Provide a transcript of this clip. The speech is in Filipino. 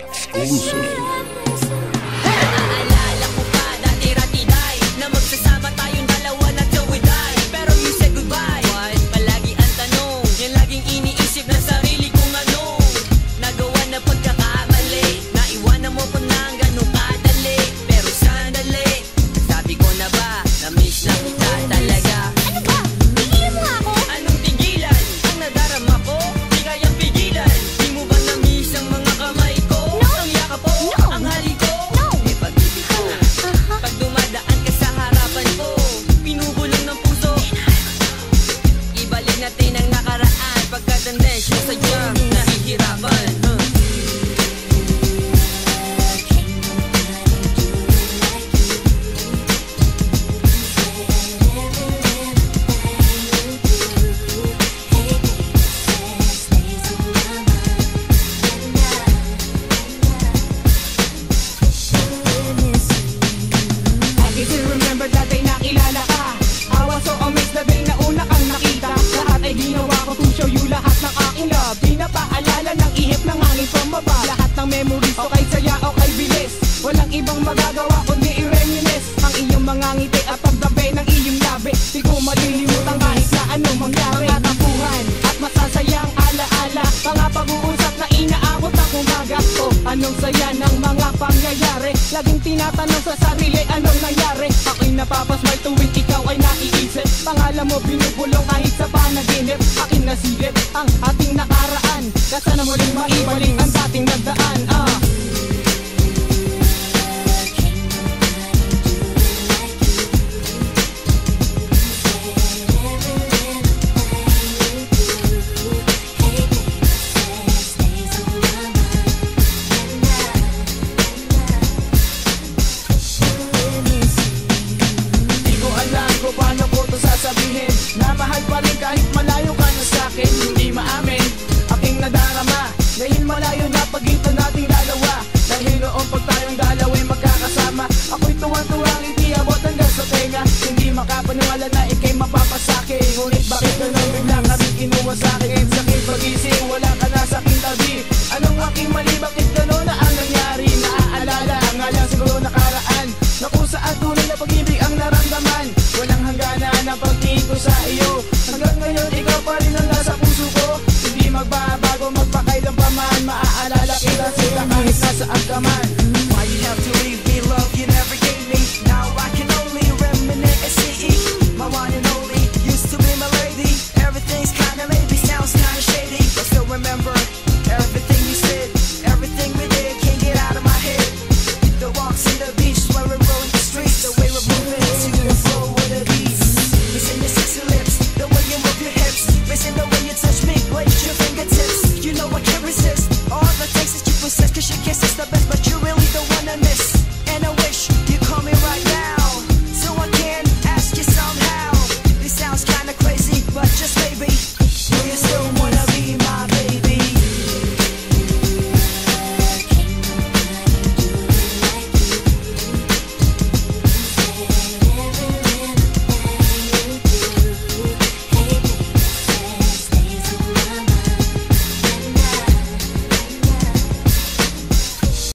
Exclusive. Naalala ko pa dati-ratiday na magsasama tayong dalawa na tawiday. Pero you said goodbye. Palagi ang tanong, yung laging iniisip na sarili kong ano. Nagawa na pagkakamali, naiwanan mo pa ng ganun kadali. Pero sandali, sabi ko na ba, na-miss na kita talaga. Ano ba? Tigilan mo nga ako? Anong tigilan? Ang nadarama ko, di kayang pigilan. Di mo ba na-miss ang mga kamay ko? Ang yakap ko, ang halik ko, may pag-ibig ko. Pag dumadaan ka sa harapan ko, pinubulong ng puso. Ibalik natin ang nakaraan, pagkatanda siya sa jam, nahihirapan. I still remember that day nakilala ka. I was so amazed the day na una kang nakita. Lahat ay ginawa ko to show you lahat ng aking love. Di na paalala ng ihip ng hangin pumaba. Lahat ng memories o kay saya o kay bilis. Walang ibang magagawa kundi i-reminisce ang iyong mga ngiti at pagdabi ng iyong labi. Di ko malilimutan kahit na anong mangyari. Mga tapuhan at masasayang alaala. Mga pag-uusap na inaabot ang umaga. O anong saya ng mga pangyayari. Laging tinatanong sa sarili anong nangyari. Ako'y napapasmay tuwing ikaw ay naiisip. Pangalan mo binubulong kahit sa panaginip. Aking nasilip ang ating nakaraan. Kasa na muling maibalik ang dating nagdaan. Di ko alam kung paano ko to sasabihin. Na mahal pa rin kahit malayo ka na sa'kin. Hindi maamin, aking nadarama. Dahil malayo na pagitan nating dalawa. Dahil noon pag tayong dalawa'y magkakasama. Ako'y tuwang-tuwang hindi abot hanggang sa tenga. Hindi makapaniwala na ikay mapapasake. Ngunit bakit ganun bigla ka rin kinuha sa'kin? Sakit pag-ising, wala ka na sa'king tabi. Anong aking mali, bakit ganun na ang nangyari? Naaalala nga lang siguro nakaraan, na kung saan tunay na pag-ibig ang naramdaman. Walang hangganan ang pagtingin ko sa iyo. Hanggang ngayon ikaw pa rin ang nasa puso ko. Hindi magbabago magpakailan pa man. Maaalala kita sila kahit nasaan ka man. Why you have to leave me, love you never gave me? Now I can only reminisce and see my one and only used to be my lady. Everything's kinda maybe sounds kinda shady, but still remember everything you said, everything we did can't get out of my head. The walks in the beach while we're rolling the streets, the way we're moving to and fro with a beat. Missing your sexy lips, the way you move your hips, missing the way you touch me, with your fingertips. You know I can't resist. All it takes is you possess, 'cause your kiss is the best.